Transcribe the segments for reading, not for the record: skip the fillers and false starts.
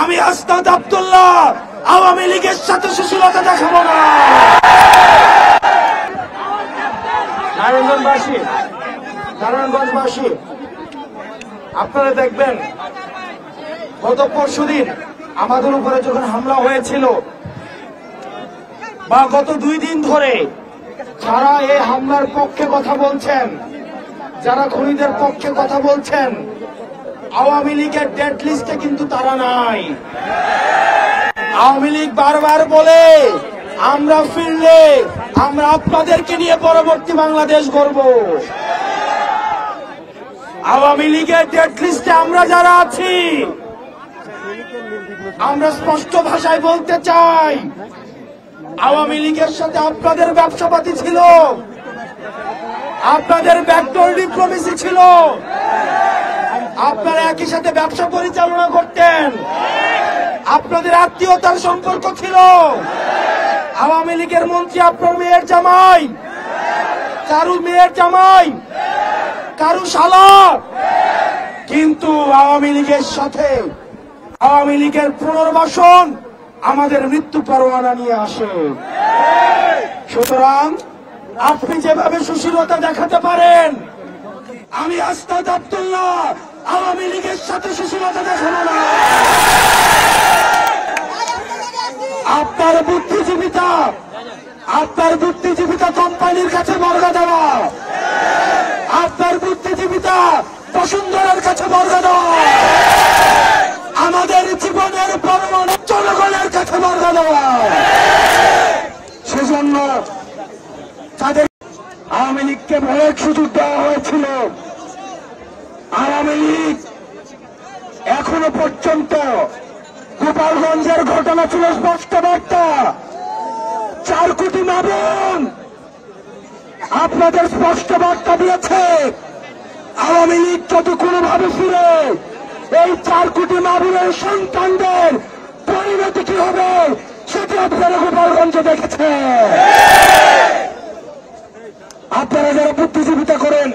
আমি আস্তাদ আব্দুল্লাহ আওয়ামী লীগের সাথে সুশীলতা দেখাবো না। নারায়ণগঞ্জবাসী আপনারা দেখবেন গত পরশুদিন আমাদের উপরে যখন হামলা হয়েছিল বা গত 2 দিন ধরে যারা এই হামলার পক্ষে কথা বলছেন, যারা খুনিদের পক্ষে কথা বলছেন, আওয়ামী লীগের ডেড লিস্টে কিন্তু তারা নাই। আওয়ামী লীগ বারবার বলে আমরা ফিরলে আমরা আপনাদেরকে নিয়ে পরবর্তী বাংলাদেশ গড়ব। আওয়ামী লীগের ডেড লিস্টে আমরা যারা আছি আমরা স্পষ্ট ভাষায় বলতে চাই, আওয়ামী লীগের সাথে আপনাদের ব্যবসাপাতি ছিল, আপনাদের ব্যাকডোর ডিপ্লোমেসি ছিল, আপনারা একই সাথে ব্যবসা পরিচালনা করতেন, আপনাদের আত্মীয়তার সম্পর্ক ছিল। আওয়ামী লীগের মন্ত্রী আপনার মেয়ের জামাই, কারু মেয়ের জামাই, কারু শালা। কিন্তু আওয়ামী লীগের সাথে আওয়ামী লীগের পুনর্বাসন আমাদের মৃত্যু পরোয়ানা নিয়ে আসে। সুতরাং আপনি যেভাবে সুশীলতা দেখাতে পারেন, আমি আস্তাদ আব্দুল্লাহ আওয়ামী লীগের সাথে সুশীলতা দেখাবো না। আপনার বুদ্ধিজীবিতা কোম্পানির কাছে বর্গা দেওয়া, আপনার বুদ্ধিজীবিতা বসুন্ধরার কাছে বর্গা দেওয়া, আমাদের জীবনের পরমাণু জনগণের কাছে বর্গা দেওয়া। সেজন্য তাদের আওয়ামী লীগকে অনেক সুযোগ দেওয়া হয়েছিল। আওয়ামী লীগ এখনো পর্যন্ত গোপালগঞ্জের ঘটনা ছিল স্পষ্ট বার্তা। 4 কোটি মা-বোন আপনাদের স্পষ্ট বার্তা দিয়েছে, আওয়ামী লীগ যদি কোনোভাবে ফিরে এই 4 কোটি মা-বোনের সন্তানদের পরিণতি কি হবে সেটি আপনারা গোপালগঞ্জে দেখেছেন। আপনারা যারা বুদ্ধিজীবিতা করেন,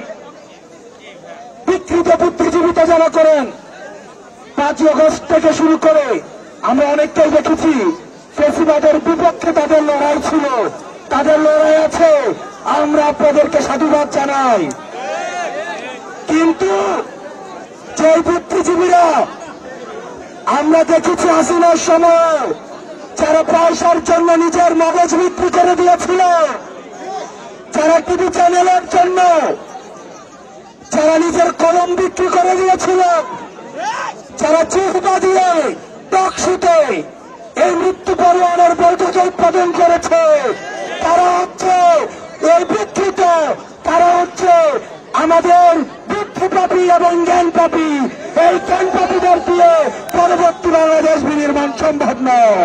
বিকৃত বুদ্ধিজীবিতা যারা করেন, 5ই আগস্ট থেকে শুরু করে আমরা অনেকটাই দেখেছি ফ্যাসিবাদের বিপক্ষে তাদের লড়াই ছিল, তাদের লড়াই আছে, আমরা আপনাদেরকে সাধুবাদ জানাই। কিন্তু যে বুদ্ধিজীবীরা আমরা দেখেছি হাসিনার সময় যারা পয়সার জন্য নিজের মগজ বিক্রি করে দিয়েছিল, যারা টিভি চ্যানেলের জন্য যারা নিজের কলম বিক্রি করে দিয়েছিল, যারা চিহ্বা দিয়ে টকশুতে এই মৃত্যু পরোয়ানার বৈধতা উৎপাদন করেছে, তারা হচ্ছে এই বিকৃত, তারা হচ্ছে আমাদের বুদ্ধিপাপী এবং জ্ঞানপাপী। এই জ্ঞানপাপীদের দিয়ে পরবর্তী বাংলাদেশ বিনির্মাণ সম্ভব নয়।